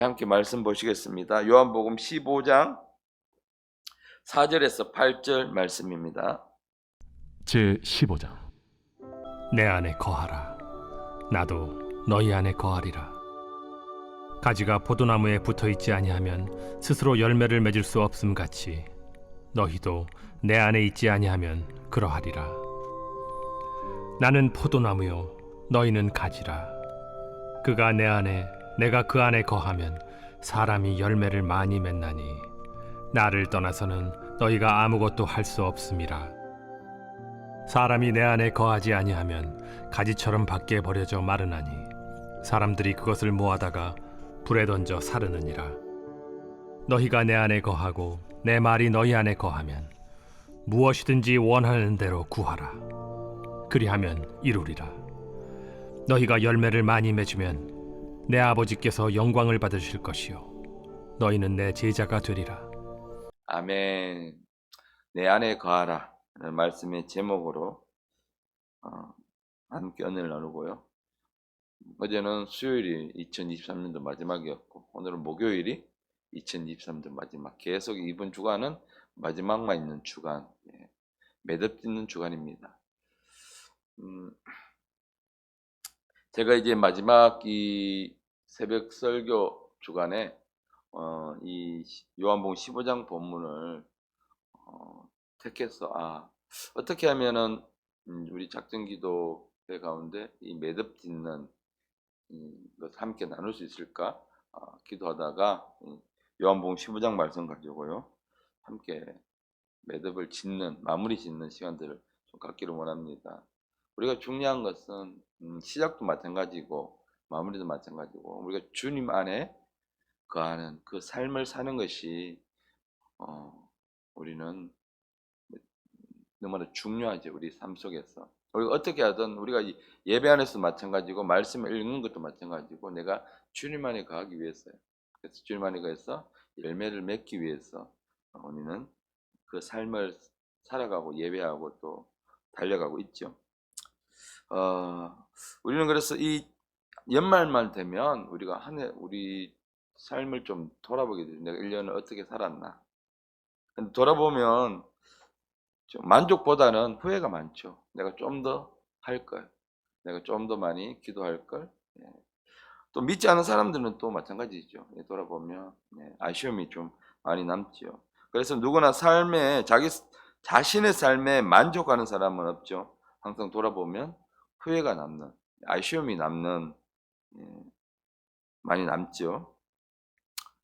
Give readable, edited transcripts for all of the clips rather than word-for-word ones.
함께 말씀 보시겠습니다. 요한복음 15장 4절에서 8절 말씀입니다. 제 15장. 내 안에 거하라. 나도 너희 안에 거하리라. 가지가 포도나무에 붙어있지 아니하면 스스로 열매를 맺을 수 없음 같이 너희도 내 안에 있지 아니하면 그러하리라. 나는 포도나무요 너희는 가지라. 그가 내 안에 내가 그 안에 거하면 사람이 열매를 많이 맺나니 나를 떠나서는 너희가 아무것도 할 수 없음이라. 사람이 내 안에 거하지 아니하면 가지처럼 밖에 버려져 마르나니 사람들이 그것을 모아다가 불에 던져 사르느니라. 너희가 내 안에 거하고 내 말이 너희 안에 거하면 무엇이든지 원하는 대로 구하라. 그리하면 이루리라. 너희가 열매를 많이 맺으면 내 아버지께서 영광을 받으실 것이요 너희는 내 제자가 되리라. 아멘. 내 안에 거하라 라는 말씀의 제목으로 함께 은혜를 나누고요. 어제는 수요일이 2023년도 마지막이었고 오늘은 목요일이 2023년도 마지막. 계속 이번 주간은 마지막만 있는 주간, 매듭짓는 주간입니다. 제가 이제 마지막 이 새벽 설교 주간에 이 요한복음 15장 본문을 택해서 어떻게 하면은 우리 작전기도회 가운데 이 매듭짓는 것 함께 나눌 수 있을까 기도하다가 요한복음 15장 말씀 가지고요 함께 매듭을 짓는, 마무리 짓는 시간들을 좀 갖기를 원합니다. 우리가 중요한 것은 시작도 마찬가지고 마무리도 마찬가지고 우리가 주님 안에 거하는 그 삶을 사는 것이 우리는 너무나 중요하죠. 우리 삶 속에서 우리가 어떻게 하든 우리가 예배 안에서도 마찬가지고 말씀을 읽는 것도 마찬가지고 내가 주님 안에 거하기 위해서요. 그래서 주님 안에 거해서 열매를 맺기 위해서 우리는 그 삶을 살아가고 예배하고 또 달려가고 있죠. 우리는 그래서 이 연말만 되면 우리가 한 해 우리 삶을 좀 돌아보게 되죠. 내가 1년을 어떻게 살았나. 근데 돌아보면 좀 만족보다는 후회가 많죠. 내가 좀 더 할 걸. 내가 좀 더 많이 기도할 걸. 또 믿지 않은 사람들은 또 마찬가지죠. 돌아보면 아쉬움이 좀 많이 남죠. 그래서 누구나 삶에 자신의 삶에 만족하는 사람은 없죠. 항상 돌아보면 후회가 남는, 아쉬움이 남는, 많이 남죠.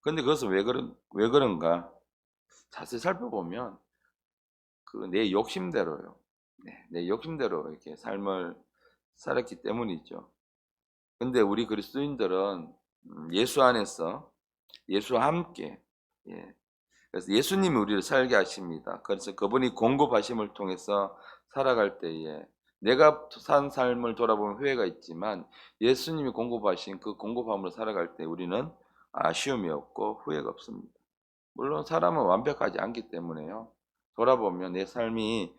그런데 그것은 왜 그런가? 자세히 살펴보면 그 내 욕심대로요. 내 욕심대로 이렇게 삶을 살았기 때문이죠. 근데 우리 그리스도인들은 예수 안에서 예수와 함께, 그래서 예수님이 우리를 살게 하십니다. 그래서 그분이 공급하심을 통해서 살아갈 때에 내가 산 삶을 돌아보면 후회가 있지만 예수님이 공급하신 그 공급함으로 살아갈 때 우리는 아쉬움이 없고 후회가 없습니다. 물론 사람은 완벽하지 않기 때문에요. 돌아보면 내 삶이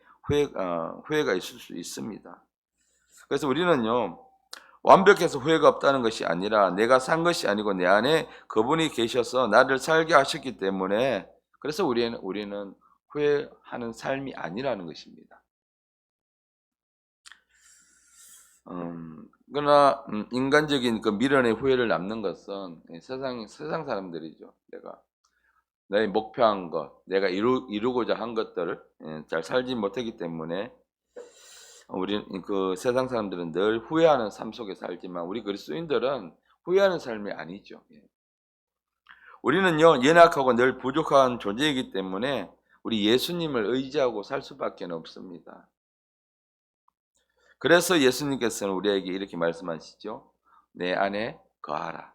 후회가 있을 수 있습니다. 그래서 우리는요, 완벽해서 후회가 없다는 것이 아니라 내가 산 것이 아니고 내 안에 그분이 계셔서 나를 살게 하셨기 때문에 그래서 우리는 후회하는 삶이 아니라는 것입니다. 그러나 인간적인 그 미련의 후회를 남는 것은 세상 사람들이죠. 내가 내 목표한 것, 내가 이루고자 한 것들을 잘 살지 못하기 때문에 그 세상 사람들은 늘 후회하는 삶 속에 살지만 우리 그리스도인들은 후회하는 삶이 아니죠. 우리는요 연약하고 늘 부족한 존재이기 때문에 우리 예수님을 의지하고 살 수밖에 없습니다. 그래서 예수님께서는 우리에게 이렇게 말씀하시죠. 내 안에 거하라.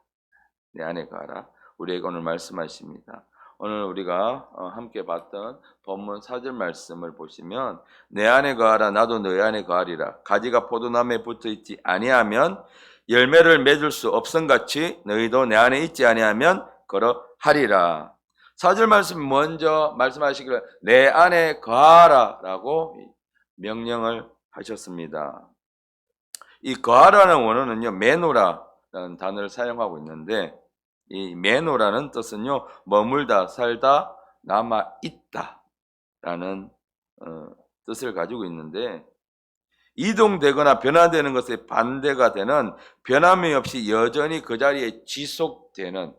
내 안에 거하라. 우리에게 오늘 말씀하십니다. 오늘 우리가 함께 봤던 본문 4절 말씀을 보시면 내 안에 거하라 나도 너희 안에 거하리라. 가지가 포도나무에 붙어있지 아니하면 열매를 맺을 수 없음같이 너희도 내 안에 있지 아니하면 그러하리라. 4절 말씀 먼저 말씀하시기를 내 안에 거하라 라고 명령을 하셨습니다. 이 거하라는 원어는요 메노라라는 단어를 사용하고 있는데 이 메노라는 뜻은요, 머물다, 살다, 남아 있다라는 뜻을 가지고 있는데, 이동되거나 변화되는 것에 반대가 되는, 변함이 없이 여전히 그 자리에 지속되는,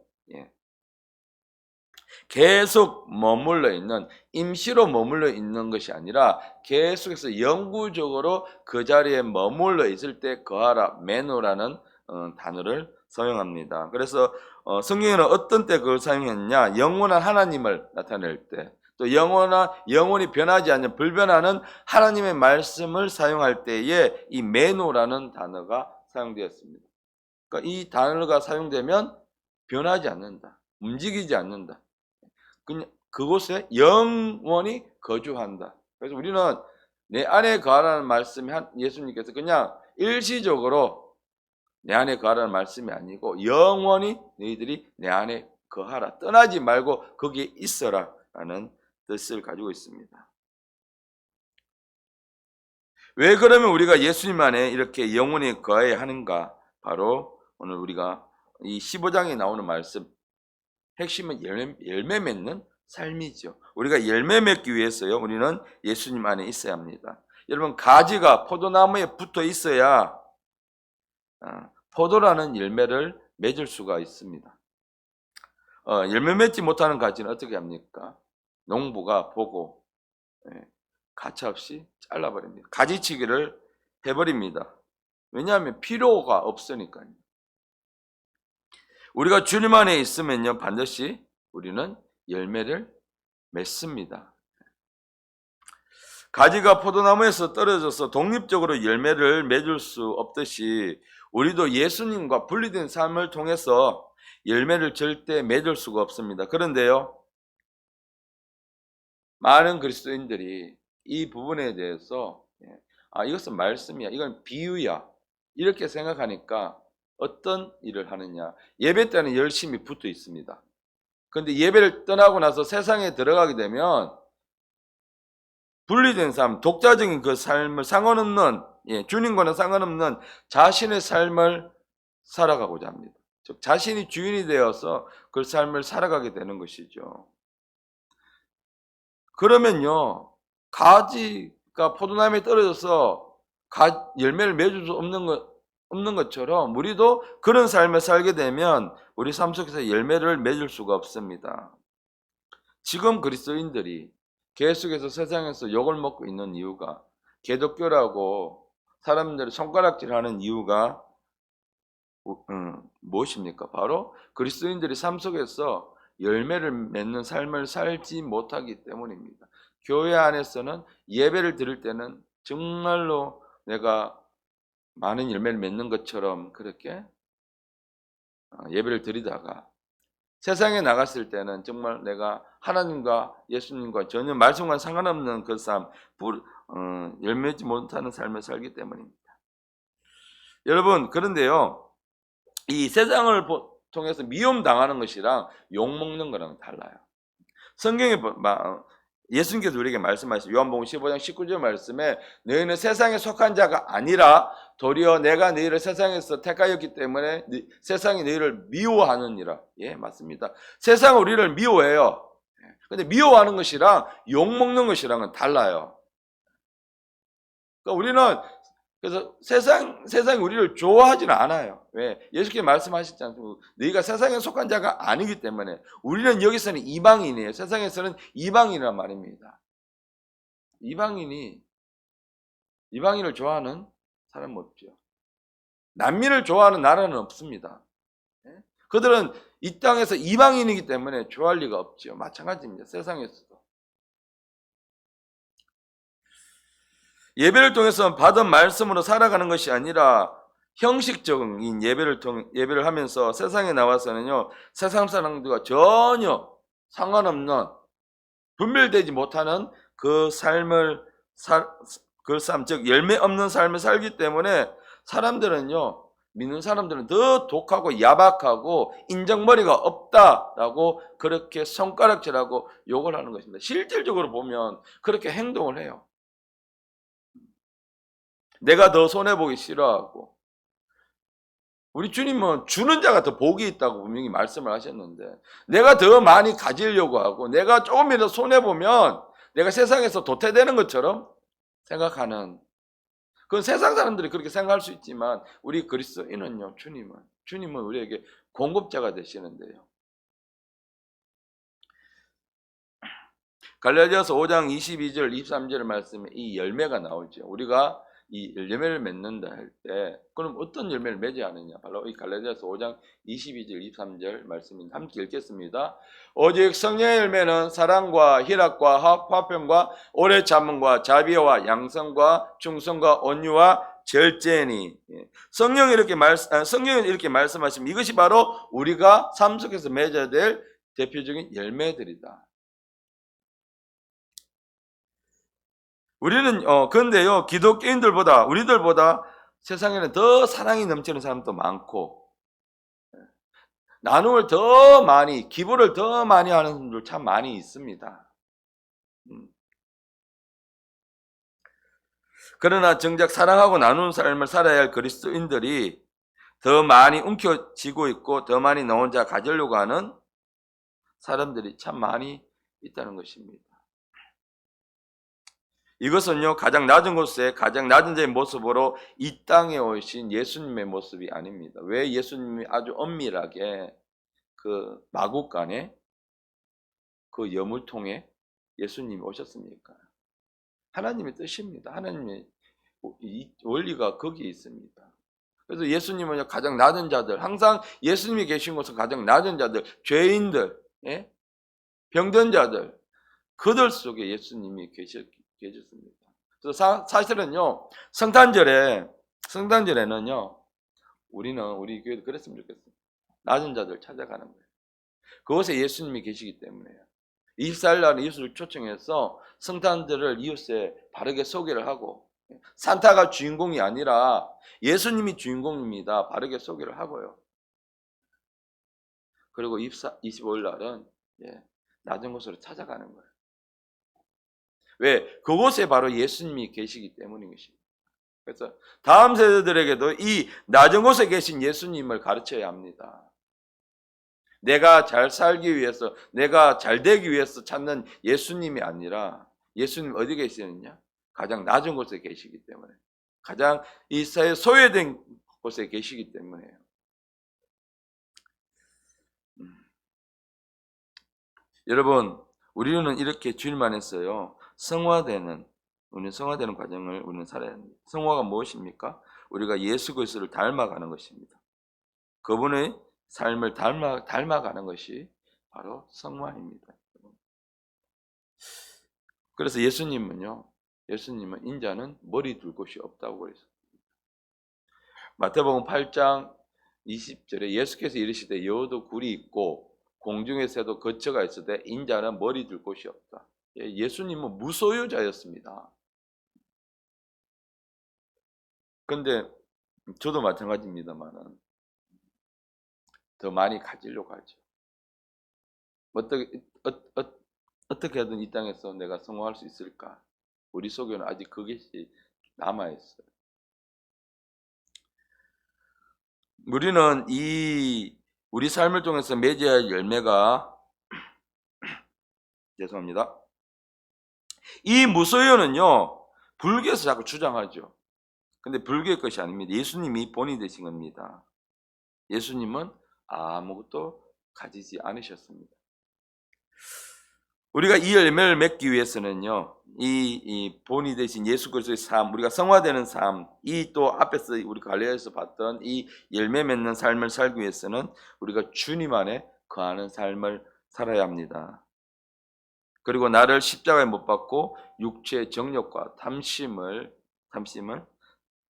계속 머물러 있는, 임시로 머물러 있는 것이 아니라 계속해서 영구적으로 그 자리에 머물러 있을 때 거하라, 메노라는 단어를 사용합니다. 그래서 성경에는 어떤 때 그걸 사용했냐, 영원한 하나님을 나타낼 때, 또 영원히 변하지 않는 불변하는 하나님의 말씀을 사용할 때에 이 메노라는 단어가 사용되었습니다. 그러니까 이 단어가 사용되면 변하지 않는다, 움직이지 않는다, 그냥 그곳에 영원히 거주한다. 그래서 우리는 내 안에 거하라는 말씀이 예수님께서 그냥 일시적으로 내 안에 거하라는 말씀이 아니고 영원히 너희들이 내 안에 거하라, 떠나지 말고 거기에 있어라 라는 뜻을 가지고 있습니다. 왜 그러면 우리가 예수님 안에 이렇게 영원히 거해야 하는가? 바로 오늘 우리가 이 15장에 나오는 말씀, 핵심은 열매 맺는 삶이죠. 우리가 열매 맺기 위해서요, 우리는 예수님 안에 있어야 합니다. 여러분, 가지가 포도나무에 붙어 있어야 포도라는 열매를 맺을 수가 있습니다. 열매 맺지 못하는 가지는 어떻게 합니까? 농부가 보고 가차없이 잘라버립니다. 가지치기를 해버립니다. 왜냐하면 필요가 없으니까요. 우리가 주님 안에 있으면요, 반드시 우리는 열매를 맺습니다. 가지가 포도나무에서 떨어져서 독립적으로 열매를 맺을 수 없듯이 우리도 예수님과 분리된 삶을 통해서 열매를 절대 맺을 수가 없습니다. 그런데요, 많은 그리스도인들이 이 부분에 대해서 이것은 말씀이야, 이건 비유야, 이렇게 생각하니까 어떤 일을 하느냐, 예배 때는 열심히 붙어 있습니다. 그런데 예배를 떠나고 나서 세상에 들어가게 되면 분리된 삶, 독자적인 그 삶을 상관없는, 주님과는 상관없는 자신의 삶을 살아가고자 합니다. 즉 자신이 주인이 되어서 그 삶을 살아가게 되는 것이죠. 그러면요, 가지가 포도나무에 떨어져서 열매를 맺을 수 없는 것처럼 우리도 그런 삶을 살게 되면 우리 삶 속에서 열매를 맺을 수가 없습니다. 지금 그리스도인들이 계속해서 세상에서 욕을 먹고 있는 이유가, 기독교라고 사람들이 손가락질하는 이유가 무엇입니까? 바로 그리스도인들이 삶 속에서 열매를 맺는 삶을 살지 못하기 때문입니다. 교회 안에서는 예배를 드릴 때는 정말로 내가 많은 열매를 맺는 것처럼 그렇게 예배를 드리다가 세상에 나갔을 때는 정말 내가 하나님과 예수님과 전혀 말씀과 상관없는 그 삶, 열매 맺지 못하는 삶을 살기 때문입니다. 여러분, 그런데요, 이 세상을 통해서 미움당하는 것이랑 욕먹는 거랑 달라요. 성경에 예수님께서 우리에게 말씀하신 요한복음 15장 19절 말씀에 너희는 세상에 속한 자가 아니라 도리어 내가 너희를 세상에서 택하였기 때문에 세상이 너희를 미워하느니라. 예, 맞습니다. 세상은 우리를 미워해요. 근데 미워하는 것이랑 욕먹는 것이랑은 달라요. 그러니까 우리는 그래서 세상이 우리를 좋아하지는 않아요. 왜? 예수께서 말씀하셨지 않습니까? 너희가 세상에 속한 자가 아니기 때문에. 우리는 여기서는 이방인이에요. 세상에서는 이방인이란 말입니다. 이방인을 좋아하는 사람은 없죠. 난민을 좋아하는 나라는 없습니다. 그들은 이 땅에서 이방인이기 때문에 좋아할 리가 없죠. 마찬가지입니다. 세상에서도. 예배를 통해서 받은 말씀으로 살아가는 것이 아니라 형식적인 예배를 하면서 세상에 나와서는요, 세상 사람들과 전혀 상관없는, 분별되지 못하는 그 삶을 즉 열매 없는 삶을 살기 때문에 사람들은요, 믿는 사람들은 더 독하고 야박하고 인정머리가 없다라고 그렇게 손가락질하고 욕을 하는 것입니다. 실질적으로 보면 그렇게 행동을 해요. 내가 더 손해보기 싫어하고 우리 주님은 주는 자가 더 복이 있다고 분명히 말씀을 하셨는데, 내가 더 많이 가지려고 하고 내가 조금이라도 손해보면 내가 세상에서 도태되는 것처럼 생각하는, 그건 세상 사람들이 그렇게 생각할 수 있지만 우리 그리스도인은요, 주님은 우리에게 공급자가 되시는데요. 갈라디아서 5장 22절 23절 말씀에 이 열매가 나오죠. 우리가 이 열매를 맺는다 할 때 그럼 어떤 열매를 맺어야 하느냐, 바로 이 갈라디아서 5장 22절 23절 말씀입니다. 함께 읽겠습니다. 오직 성령의 열매는 사랑과 희락과 화평과 오래 참음과 자비와 양성과 충성과 온유와 절제니. 성령이 이렇게 말씀하시면 이것이 바로 우리가 삶 속에서 맺어야 될 대표적인 열매들이다. 우리는 그런데요, 기독교인들보다, 우리들보다 세상에는 더 사랑이 넘치는 사람도 많고, 나눔을 더 많이, 기부를 더 많이 하는 분들 참 많이 있습니다. 그러나 정작 사랑하고 나누는 삶을 살아야 할 그리스도인들이 더 많이 움켜쥐고 있고 더 많이 나 혼자 가지려고 하는 사람들이 참 많이 있다는 것입니다. 이것은요, 가장 낮은 곳에 가장 낮은 자의 모습으로 이 땅에 오신 예수님의 모습이 아닙니다. 왜 예수님이 아주 엄밀하게 그 마국간에 그 여물통에 예수님이 오셨습니까? 하나님의 뜻입니다. 하나님의 원리가 거기에 있습니다. 그래서 예수님은 가장 낮은 자들, 항상 예수님이 계신 곳은 가장 낮은 자들, 죄인들, 병든 자들, 그들 속에 예수님이 계셨습니다. 그래서 사실은요, 성탄절에는요, 우리 교회도 그랬으면 좋겠어요. 낮은 자들 찾아가는 거예요. 그곳에 예수님이 계시기 때문에요. 24일 날 이웃을 초청해서 성탄절을 이웃에 바르게 소개를 하고, 산타가 주인공이 아니라 예수님이 주인공입니다. 바르게 소개를 하고요. 그리고 25일 날은 낮은 곳으로 찾아가는 거예요. 왜? 그곳에 바로 예수님이 계시기 때문인 것입니다. 그래서 다음 세대들에게도 이 낮은 곳에 계신 예수님을 가르쳐야 합니다. 내가 잘 살기 위해서, 내가 잘 되기 위해서 찾는 예수님이 아니라, 예수님 어디 계시느냐? 가장 낮은 곳에 계시기 때문에, 가장 이 사회에 소외된 곳에 계시기 때문에요. 여러분, 우리는 이렇게 주일만 했어요. 우리는 성화되는 과정을 우리는 살아야 합니다. 성화가 무엇입니까? 우리가 예수 그리스도를 닮아가는 것입니다. 그분의 삶을 닮아가는 것이 바로 성화입니다. 그래서 예수님은 인자는 머리 둘 곳이 없다고 그랬습니다. 마태복음 8장 20절에 예수께서 이르시되 여호도 굴이 있고 공중의 새도 거처가 있으되 인자는 머리 둘 곳이 없다. 예수님은 무소유자였습니다. 그런데 저도 마찬가지입니다만은 더 많이 가지려고 하죠. 어떻게든 이 땅에서 내가 성공할 수 있을까? 우리 속에는 아직 그것이 남아있어요. 우리는 우리 삶을 통해서 맺어야 할 열매가 죄송합니다. 이 무소유는요, 불교에서 자꾸 주장하죠. 근데 불교의 것이 아닙니다. 예수님이 본이 되신 겁니다. 예수님은 아무것도 가지지 않으셨습니다. 우리가 이 열매를 맺기 위해서는요, 이 본이 되신 예수 그리스도의 삶, 우리가 성화되는 삶, 이 또 앞에서 우리 갈라디아에서 봤던 이 열매 맺는 삶을 살기 위해서는 우리가 주님 안에 거하는 삶을 살아야 합니다. 그리고 나를 십자가에 못 박고 육체의 정욕과 탐심을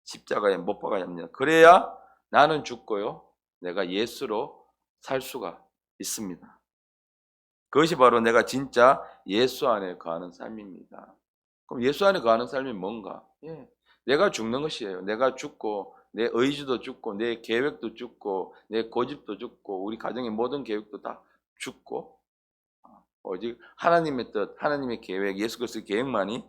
십자가에 못 박아야 합니다. 그래야 나는 죽고요, 내가 예수로 살 수가 있습니다. 그것이 바로 내가 진짜 예수 안에 거하는 삶입니다. 그럼 예수 안에 거하는 삶이 뭔가? 내가 죽는 것이에요. 내가 죽고 내 의지도 죽고 내 계획도 죽고 내 고집도 죽고 우리 가정의 모든 계획도 다 죽고 오직 하나님의 뜻, 하나님의 계획, 예수 그리스도의 계획만이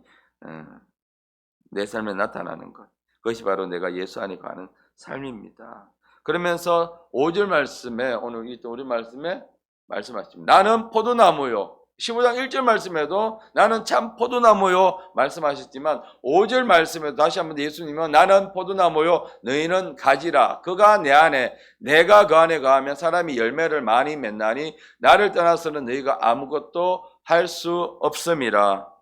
내 삶에 나타나는 것. 그것이 바로 내가 예수 안에 거하는 삶입니다. 그러면서 5절 말씀에 오늘 이 우리 말씀에 말씀하십니다. 나는 포도나무요. 15장 1절 말씀에도 나는 참 포도나무요 말씀하셨지만 5절 말씀에도 다시 한번 예수님은 나는 포도나무요 너희는 가지라. 그가 내 안에 내가 그 안에 거하면 사람이 열매를 많이 맺나니 나를 떠나서는 너희가 아무것도 할 수 없음이라.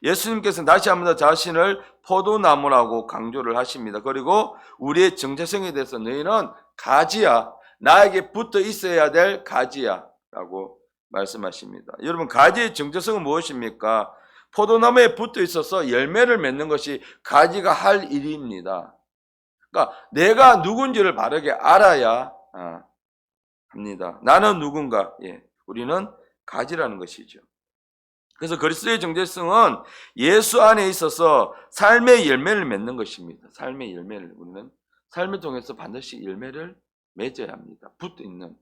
예수님께서는 다시 한번 더 자신을 포도나무라고 강조를 하십니다. 그리고 우리의 정체성에 대해서 너희는 가지야. 나에게 붙어 있어야 될 가지야 라고 말씀하십니다. 여러분, 가지의 정체성은 무엇입니까? 포도나무에 붙어 있어서 열매를 맺는 것이 가지가 할 일입니다. 그러니까 내가 누군지를 바르게 알아야 합니다. 나는 누군가? 우리는 가지라는 것이죠. 그래서 그리스도의 정체성은 예수 안에 있어서 삶의 열매를 맺는 것입니다. 삶의 열매를 우리는 삶을 통해서 반드시 열매를 맺어야 합니다. 붙어 있는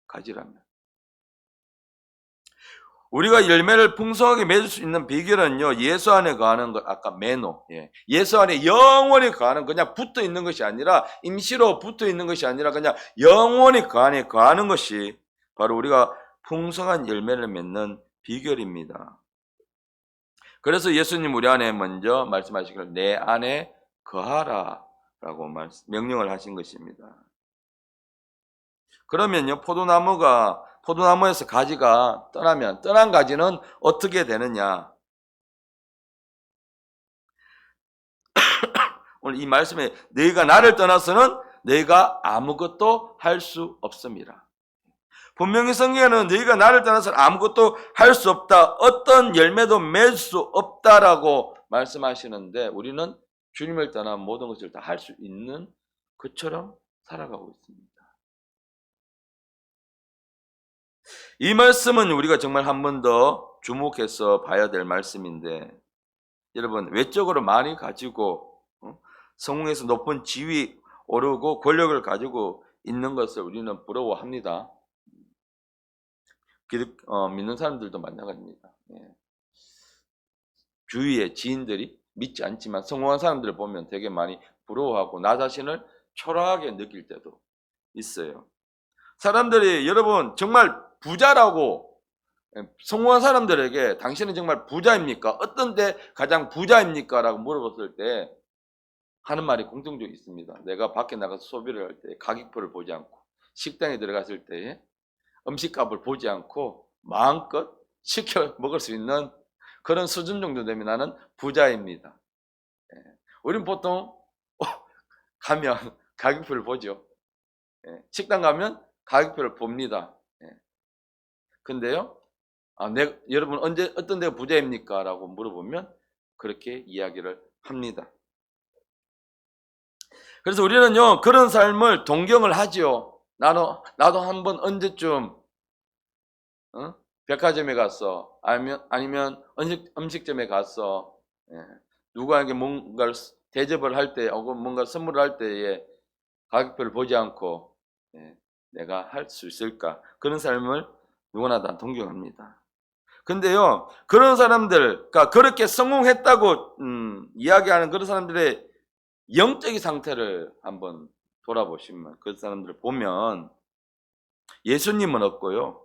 가지라면. 우리가 열매를 풍성하게 맺을 수 있는 비결은요, 예수 안에 거하는 것, 아까 메노. 예수 안에 영원히 거하는, 그냥 붙어 있는 것이 아니라, 임시로 붙어 있는 것이 아니라, 그냥 영원히 그 안에 거하는 것이 바로 우리가 풍성한 열매를 맺는 비결입니다. 그래서 예수님 우리 안에 먼저 말씀하시기를 내 안에 거하라 라고 명령을 하신 것입니다. 그러면요, 포도나무에서 가지가 떠나면 떠난 가지는 어떻게 되느냐? 오늘 이 말씀에 너희가 나를 떠나서는 너희가 아무것도 할 수 없습니다. 분명히 성경에는 너희가 나를 떠나서는 아무것도 할 수 없다, 어떤 열매도 맺을 수 없다라고 말씀하시는데 우리는 주님을 떠나 모든 것을 다 할 수 있는 그처럼 살아가고 있습니다. 이 말씀은 우리가 정말 한 번 더 주목해서 봐야 될 말씀인데, 여러분, 외적으로 많이 가지고 성공에서 높은 지위 오르고 권력을 가지고 있는 것을 우리는 부러워합니다. 믿는 사람들도 마찬가지입니다. 주위의 지인들이 믿지 않지만 성공한 사람들을 보면 되게 많이 부러워하고 나 자신을 초라하게 느낄 때도 있어요. 사람들이 여러분 정말 부자라고 성공한 사람들에게 당신은 정말 부자입니까? 어떤 데 가장 부자입니까? 라고 물어봤을 때 하는 말이 공통적으로 있습니다. 내가 밖에 나가서 소비를 할 때 가격표를 보지 않고 식당에 들어갔을 때 음식값을 보지 않고 마음껏 시켜 먹을 수 있는 그런 수준 정도 되면 나는 부자입니다. 우리는 보통 가면 가격표를 보죠. 식당 가면 가격표를 봅니다. 근데요, 여러분 어떤 데가 부자입니까? 라고 물어보면 그렇게 이야기를 합니다. 그래서 우리는요, 그런 삶을 동경을 하죠. 나도 한번 언제쯤 백화점에 갔어, 아니면 음식점에 갔어, 누구에게 뭔가를 대접을 할 때, 혹은 뭔가 선물을 할 때에 가격표를 보지 않고 내가 할 수 있을까? 그런 삶을 누구나 다 동경합니다. 근데요, 그런 사람들, 그러니까 그렇게 성공했다고 이야기하는 그런 사람들의 영적인 상태를 한번 돌아보시면, 그 사람들을 보면 예수님은 없고요,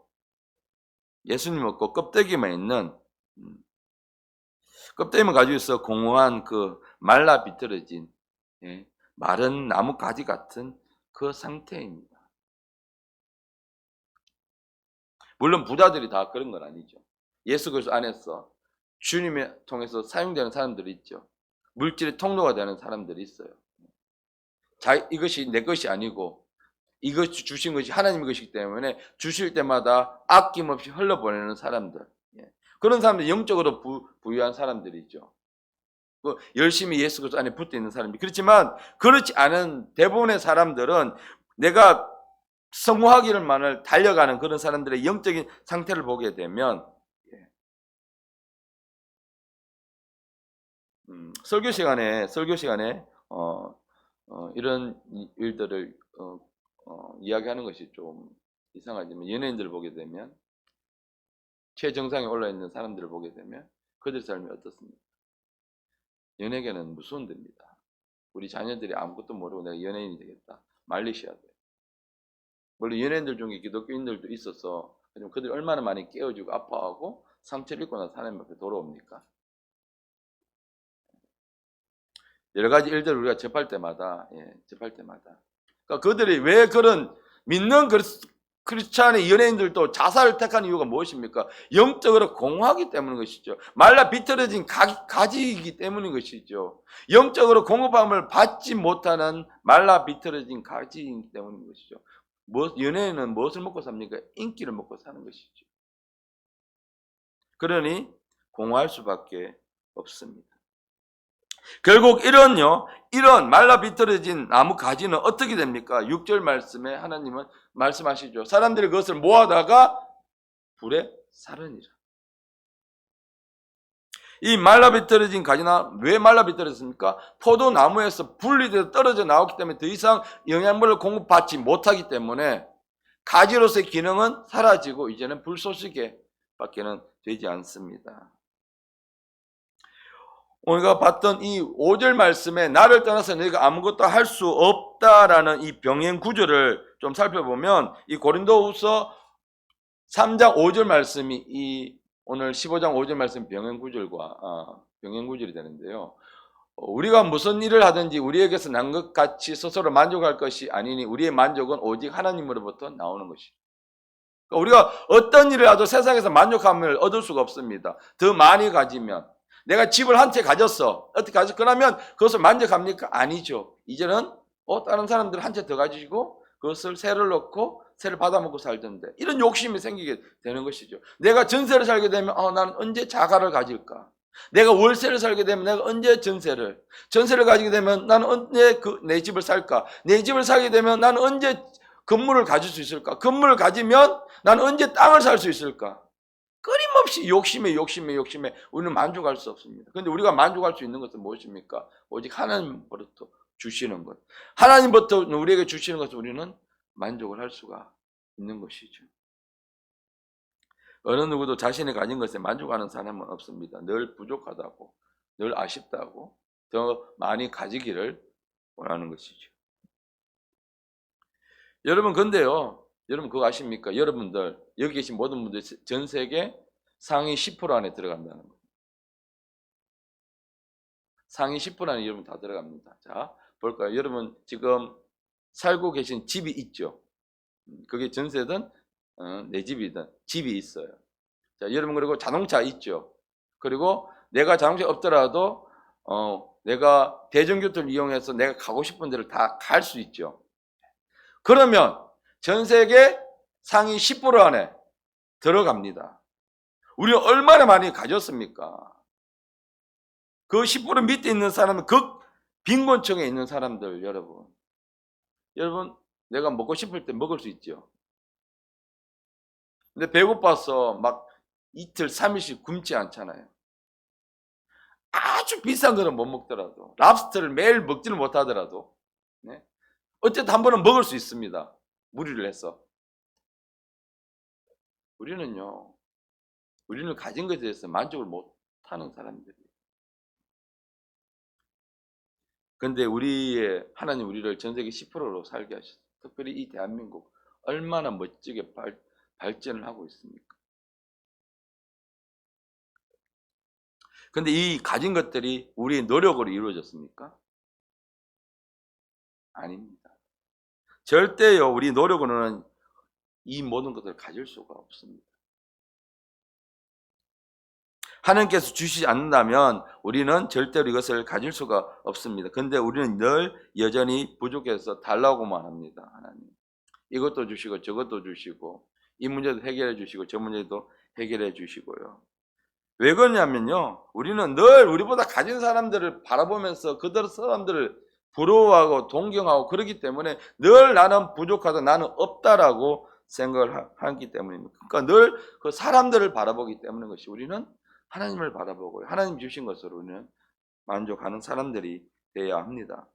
예수님 없고 껍데기만 있는, 껍데기만 가지고 있어 공허한 그 말라 비틀어진 마른 나무 가지 같은 그 상태입니다. 물론 부자들이 다 그런 건 아니죠. 예수 그리스도 안에서 주님을 통해서 사용되는 사람들이 있죠. 물질의 통로가 되는 사람들이 있어요. 이것이 내 것이 아니고 이것이 주신 것이 하나님의 것이기 때문에 주실 때마다 아낌없이 흘러보내는 사람들. 그런 사람들, 영적으로 부유한 사람들이죠. 열심히 예수 그리스도 안에 붙어 있는 사람들. 그렇지만 그렇지 않은 대부분의 사람들은 내가 성공하기를만을 달려가는 그런 사람들의 영적인 상태를 보게 되면 설교 시간에 이런 일들을 이야기하는 것이 좀 이상하지만, 연예인들을 보게 되면, 최정상에 올라 있는 사람들을 보게 되면 그들 삶이 어떻습니까? 연예계는 무서운 데입니다. 우리 자녀들이 아무것도 모르고 내가 연예인이 되겠다, 말리셔야 돼요. 물론 연예인들 중에 기독교인들도 있어서 그들이 얼마나 많이 깨어지고 아파하고 상처를 입고 나서 하나님 앞에 돌아옵니까? 여러 가지 일들을 우리가 접할 때마다, 그러니까 그들이 왜 그런 믿는 크리스찬의 연예인들도 자살을 택한 이유가 무엇입니까? 영적으로 공허하기 때문인 것이죠. 말라 비틀어진 가지이기 때문인 것이죠. 영적으로 공급함을 받지 못하는 말라 비틀어진 가지이기 때문인 것이죠. 연예인은 무엇을 먹고 삽니까? 인기를 먹고 사는 것이죠. 그러니 공허할 수밖에 없습니다. 결국 이런 말라 비틀어진 나무 가지는 어떻게 됩니까? 6절 말씀에 하나님은 말씀하시죠. 사람들이 그것을 모아다가 불에 사르니라. 이 말라 비틀어진 가지나 왜 말라 비틀어졌습니까? 포도나무에서 분리돼서 떨어져 나왔기 때문에 더 이상 영양분을 공급받지 못하기 때문에 가지로서의 기능은 사라지고 이제는 불쏘시개 밖에는 되지 않습니다. 우리가 봤던 이 5절 말씀에 나를 떠나서 너희가 아무것도 할 수 없다라는 이 병행 구절을 좀 살펴보면 이 고린도후서 3장 5절 말씀이 이 오늘 15장 5절 말씀 병행 구절이 되는데요. 우리가 무슨 일을 하든지 우리에게서 난 것 같이 스스로 만족할 것이 아니니 우리의 만족은 오직 하나님으로부터 나오는 것이죠. 우리가 어떤 일을 하도 세상에서 만족함을 얻을 수가 없습니다. 더 많이 가지면 내가 집을 한 채 가졌어. 어떻게 가졌어? 그러면 그것을 만족합니까? 아니죠. 이제는 다른 사람들 한 채 더 가지고 그것을 세를 넣고 세를 받아먹고 살던데 이런 욕심이 생기게 되는 것이죠. 내가 전세를 살게 되면 나는 언제 자가를 가질까? 내가 월세를 살게 되면 내가 언제 전세를 가지게 되면 나는 언제 내 집을 살까? 내 집을 사게 되면 나는 언제 건물을 가질 수 있을까? 건물을 가지면 나는 언제 땅을 살 수 있을까? 끊임없이 욕심에 우리는 만족할 수 없습니다. 그런데 우리가 만족할 수 있는 것은 무엇입니까? 오직 하나님으로부터 주시는 것. 하나님부터 우리에게 주시는 것을 우리는 만족을 할 수가 있는 것이죠. 어느 누구도 자신이 가진 것에 만족하는 사람은 없습니다. 늘 부족하다고, 늘 아쉽다고, 더 많이 가지기를 원하는 것이죠. 여러분 근데요, 여러분 그거 아십니까? 여러분들 여기 계신 모든 분들 전 세계 상위 10% 안에 들어간다는 거예요. 상위 10% 안에 여러분 다 들어갑니다. 자, 볼까요? 여러분 지금 살고 계신 집이 있죠. 그게 전세든 내 집이든 집이 있어요. 자, 여러분 그리고 자동차 있죠. 그리고 내가 자동차 없더라도 내가 대중교통을 이용해서 내가 가고 싶은 데를 다 갈 수 있죠. 그러면 전 세계 상위 10% 안에 들어갑니다. 우리는 얼마나 많이 가졌습니까? 그 10% 밑에 있는 사람은 빈곤층에 있는 사람들 여러분 내가 먹고 싶을 때 먹을 수 있죠. 근데 배고파서 막 이틀 3일씩 굶지 않잖아요. 아주 비싼 거는 못 먹더라도 랍스터를 매일 먹지는 못하더라도 어쨌든 한 번은 먹을 수 있습니다. 무리를 해서. 우리는 가진 것에 대해서 만족을 못하는 사람들이에요. 그런데 하나님 우리를 전 세계 10%로 살게 하셨어요. 특별히 이 대한민국 얼마나 멋지게 발전을 하고 있습니까? 그런데 이 가진 것들이 우리의 노력으로 이루어졌습니까? 아닙니다. 절대요 우리 노력으로는 이 모든 것들을 가질 수가 없습니다. 하나님께서 주시지 않는다면 우리는 절대로 이것을 가질 수가 없습니다. 그런데 우리는 늘 여전히 부족해서 달라고만 합니다. 하나님 이것도 주시고 저것도 주시고 이 문제도 해결해 주시고 저 문제도 해결해 주시고요. 왜 그러냐면요 우리는 늘 우리보다 가진 사람들을 바라보면서 사람들을 부러워하고 동경하고 그러기 때문에 늘 나는 부족하다 나는 없다라고 생각을 하기 때문입니다. 그러니까 늘 그 사람들을 바라보기 때문인 것이 우리는 하나님을 바라보고 하나님 주신 것으로 우리는 만족하는 사람들이 되어야 합니다.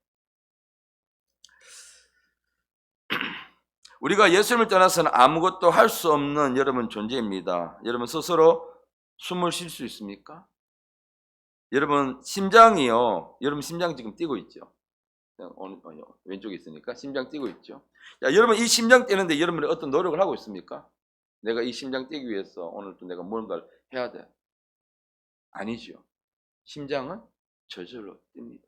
우리가 예수님을 떠나서는 아무것도 할 수 없는 여러분 존재입니다. 여러분 스스로 숨을 쉴 수 있습니까? 여러분 심장이요. 여러분 심장 지금 뛰고 있죠. 오늘 왼쪽에 있으니까 심장 뛰고 있죠. 자, 여러분 이 심장 뛰는데 여러분이 어떤 노력을 하고 있습니까? 내가 이 심장 뛰기 위해서 오늘 또 내가 뭔가를 해야 돼. 아니죠. 심장은 저절로 뜁니다.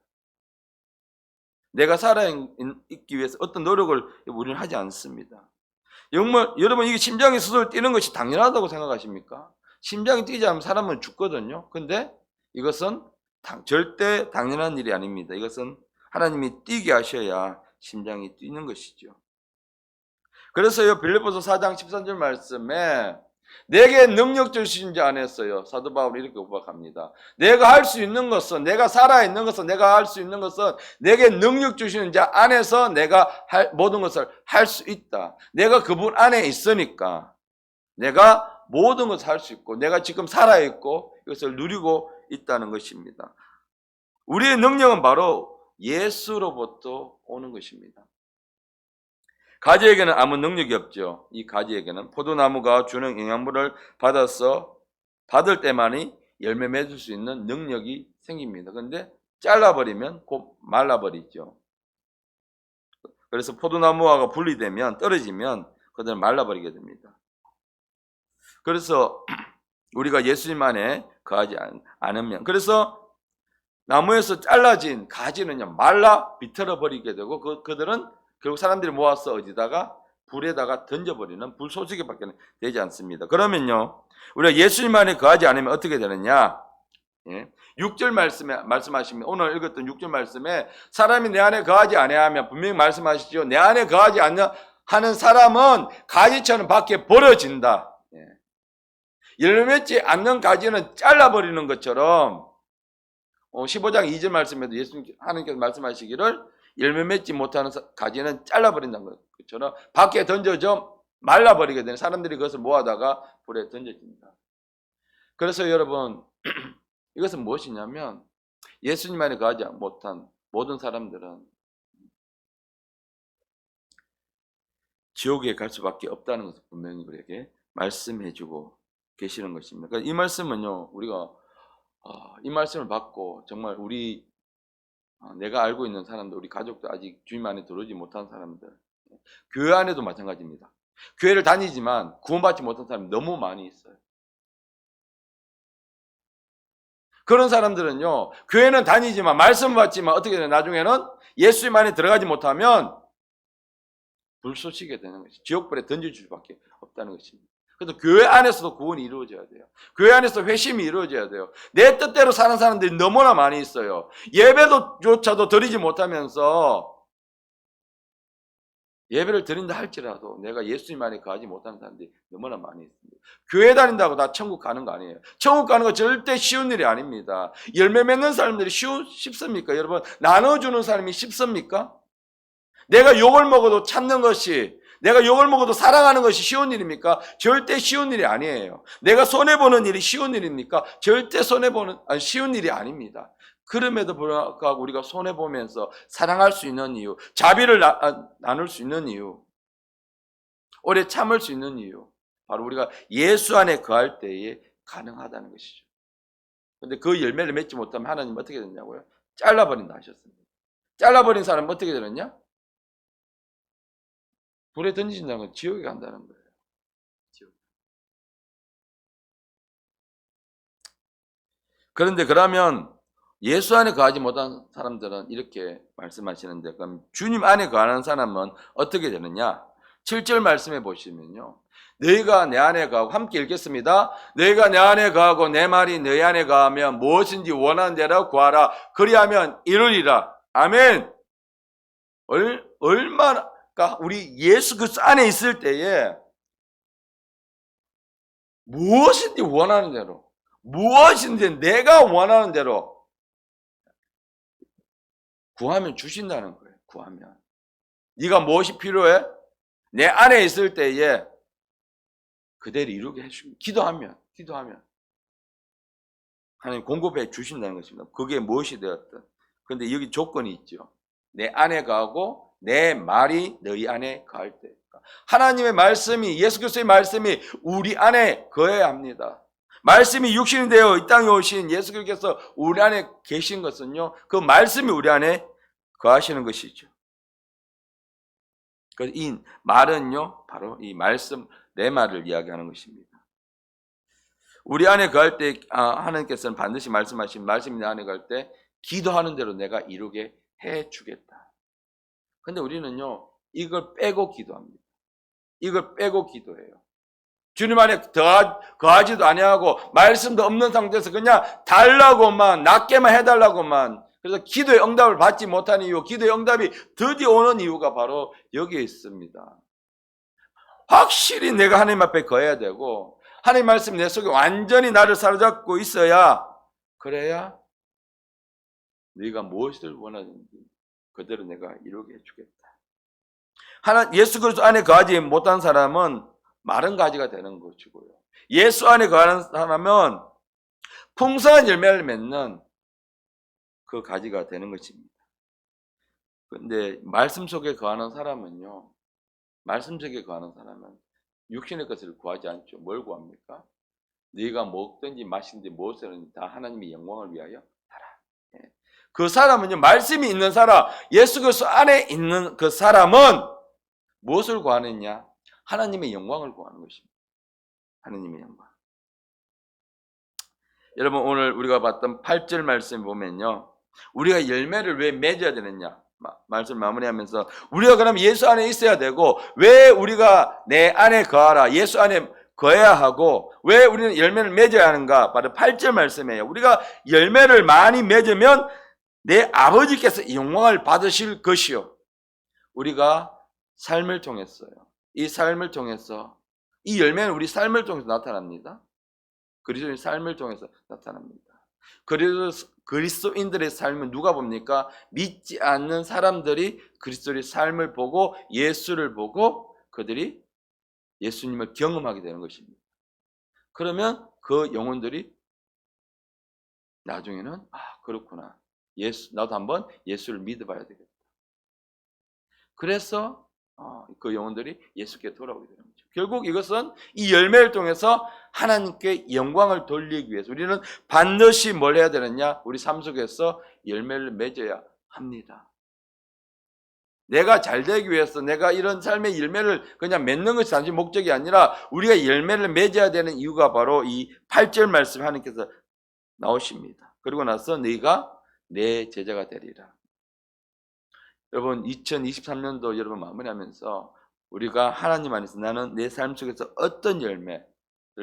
내가 살아있기 위해서 어떤 노력을 우리는 하지 않습니다. 정말 여러분 이게 심장이 스스로 뛰는 것이 당연하다고 생각하십니까? 심장이 뛰지 않으면 사람은 죽거든요. 근데 이것은 절대 당연한 일이 아닙니다. 이것은 하나님이 뛰게 하셔야 심장이 뛰는 것이죠. 그래서요 빌립보서 4장 13절 말씀에 내게 능력 주신 자 안에서요 사도 바울이 이렇게 고백합니다. 내가 할 수 있는 것은, 내가 살아있는 것은, 내가 할 수 있는 것은 내게 능력 주시는 자 안에서 내가 모든 것을 할 수 있다. 내가 그분 안에 있으니까 내가 모든 것을 할 수 있고 내가 지금 살아있고 이것을 누리고 있다는 것입니다. 우리의 능력은 바로 예수로부터 오는 것입니다. 가지에게는 아무 능력이 없죠. 이 가지에게는 포도나무가 주는 영양분을 받을 때만이 열매 맺을 수 있는 능력이 생깁니다. 그런데 잘라버리면 곧 말라버리죠. 그래서 포도나무가 분리되면, 떨어지면 그들은 말라버리게 됩니다. 그래서 우리가 예수님 안에 거하지 않으면, 그래서 나무에서 잘라진 가지는요 말라 비틀어 버리게 되고 그들은 결국 사람들이 모아서 어디다가 불에다가 던져버리는 불쏘시개밖에 되지 않습니다. 그러면요 우리가 예수님 안에 거하지 않으면 어떻게 되느냐? 6절 말씀에 말씀하시면 오늘 읽었던 6절 말씀에 사람이 내 안에 거하지 아니하면 분명히 말씀하시죠. 내 안에 거하지 하는 사람은 가지처럼 밖에 버려진다. 열매 맺지 않는 가지는 잘라버리는 것처럼 15장 2절 말씀에도 예수님 하나님께서 말씀하시기를 열매 맺지 못하는 가지는 잘라버린다는 것처럼 밖에 던져져 말라버리게 되는 사람들이 그것을 모아다가 불에 던져집니다. 그래서 여러분 이것은 무엇이냐면 예수님 안에 거하지 못한 모든 사람들은 지옥에 갈 수밖에 없다는 것을 분명히 우리에게 말씀해주고 계시는 것입니다. 그러니까 이 말씀은요 우리가 이 말씀을 받고 정말 내가 알고 있는 사람들, 우리 가족도 아직 주님 안에 들어오지 못한 사람들, 교회 안에도 마찬가지입니다. 교회를 다니지만 구원받지 못한 사람이 너무 많이 있어요. 그런 사람들은요 교회는 다니지만 말씀 받지만 어떻게 돼요? 나중에는 예수님 안에 들어가지 못하면 불쏘시게 되는 것이 지옥불에 던져줄 수밖에 없다는 것입니다. 그래서 교회 안에서도 구원이 이루어져야 돼요. 교회 안에서 회심이 이루어져야 돼요. 내 뜻대로 사는 사람들이 너무나 많이 있어요. 예배조차도 드리지 못하면서 예배를 드린다 할지라도 내가 예수님 안에 거하지 못하는 사람들이 너무나 많이 있습니다. 교회 다닌다고 다 천국 가는 거 아니에요. 천국 가는 거 절대 쉬운 일이 아닙니다. 열매 맺는 사람들이 쉽습니까? 여러분 나눠주는 사람이 쉽습니까? 내가 욕을 먹어도 참는 것이, 내가 욕을 먹어도 사랑하는 것이 쉬운 일입니까? 절대 쉬운 일이 아니에요. 내가 손해보는 일이 쉬운 일입니까? 절대 쉬운 일이 아닙니다. 그럼에도 불구하고 우리가 손해보면서 사랑할 수 있는 이유, 자비를 나눌 수 있는 이유, 오래 참을 수 있는 이유, 바로 우리가 예수 안에 거할 때에 가능하다는 것이죠. 그런데 그 열매를 맺지 못하면 하나님 어떻게 됐냐고요? 잘라버린다 하셨습니다. 잘라버린 사람은 어떻게 되느냐? 불에 던진다는 건 지옥에 간다는 거예요. 지옥. 그런데 그러면 예수 안에 거하지 못한 사람들은 이렇게 말씀하시는데 그럼 주님 안에 거하는 사람은 어떻게 되느냐? 7절 말씀해 보시면요. 너희가 내 안에 거하고 함께 읽겠습니다. 너희가 내 안에 거하고 내 말이 너희 안에 거하면 무엇인지 원하는 대로 구하라. 그리하면 이루리라. 아멘. 얼마나 그러니까 우리 예수 그리스도 안에 있을 때에 무엇인지 원하는 대로, 무엇인지 내가 원하는 대로 구하면 주신다는 거예요. 구하면. 네가 무엇이 필요해? 내 안에 있을 때에 그대로 이루게 해주고 기도하면 하나님 공급해 주신다는 것입니다. 그게 무엇이 되었든. 그런데 여기 조건이 있죠. 내 안에 거하고 내 말이 너희 안에 거할 때. 하나님의 말씀이, 예수 그리스도의 말씀이 우리 안에 거해야 합니다. 말씀이 육신이 되어 이 땅에 오신 예수 그리스도께서 우리 안에 계신 것은요, 그 말씀이 우리 안에 거하시는 것이죠. 그래서 이 말은요, 바로 이 말씀, 내 말을 이야기하는 것입니다. 우리 안에 거할 때 하나님께서는 반드시 말씀하신 말씀이 내 안에 거할 때 기도하는 대로 내가 이루게 해주겠다. 근데 우리는요, 이걸 빼고 기도합니다. 이걸 빼고 기도해요. 주님 안에 거하지도 아니하고 말씀도 없는 상태에서 그냥 달라고만, 낫게만 해달라고만, 그래서 기도의 응답을 받지 못하는 이유, 기도의 응답이 드디어 오는 이유가 바로 여기에 있습니다. 확실히 내가 하나님 앞에 거해야 되고 하나님 말씀이 내 속에 완전히 나를 사로잡고 있어야, 그래야 네가 무엇을 원하는지 그대로 내가 이루게 해주겠다. 예수 그리스도 안에 거하지 못한 사람은 마른 가지가 되는 것이고요. 예수 안에 거하는 사람은 풍성한 열매를 맺는 그 가지가 되는 것입니다. 그런데 말씀 속에 거하는 사람은요, 말씀 속에 거하는 사람은 육신의 것을 구하지 않죠. 뭘 구합니까? 네가 먹든지 마시든지 무엇이든지 다 하나님의 영광을 위하여 하라. 그 사람은요, 말씀이 있는 사람, 예수 그리스도 안에 있는 그 사람은 무엇을 구하느냐? 하나님의 영광을 구하는 것입니다. 하나님의 영광. 여러분, 오늘 우리가 봤던 8절 말씀 보면요, 우리가 열매를 왜 맺어야 되느냐? 말씀 마무리하면서 우리가 그럼 예수 안에 있어야 되고, 왜 우리가 내 안에 거하라, 예수 안에 거해야 하고, 왜 우리는 열매를 맺어야 하는가? 바로 8절 말씀이에요. 우리가 열매를 많이 맺으면 내 아버지께서 영광을 받으실 것이요, 우리가 삶을 통했어요. 이 삶을 통해서, 이 열매는 우리 삶을 통해서 나타납니다. 그리스도의 삶을 통해서 나타납니다. 그리스도인들의 삶은 누가 봅니까? 믿지 않는 사람들이 그리스도의 삶을 보고 예수를 보고 그들이 예수님을 경험하게 되는 것입니다. 그러면 그 영혼들이 나중에는 그렇구나, 나도 한번 예수를 믿어봐야 되겠다. 그래서 그 영혼들이 예수께 돌아오게 되는 거죠. 결국 이것은 이 열매를 통해서 하나님께 영광을 돌리기 위해서 우리는 반드시 뭘 해야 되느냐? 우리 삶 속에서 열매를 맺어야 합니다. 내가 잘 되기 위해서 내가 이런 삶의 열매를 그냥 맺는 것이 단지 목적이 아니라 우리가 열매를 맺어야 되는 이유가 바로 이 8절 말씀 하나님께서 나오십니다. 그리고 나서 너희가 내 제자가 되리라. 여러분, 2023년도 여러분 마무리하면서 우리가 하나님 안에서 나는 내 삶 속에서 어떤 열매를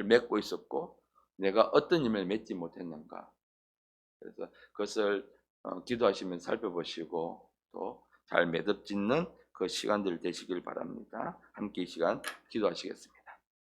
맺고 있었고 내가 어떤 열매를 맺지 못했는가, 그래서 그것을 기도하시면서 살펴보시고 또 잘 매듭짓는 그 시간들 되시길 바랍니다. 함께 이 시간 기도하시겠습니다.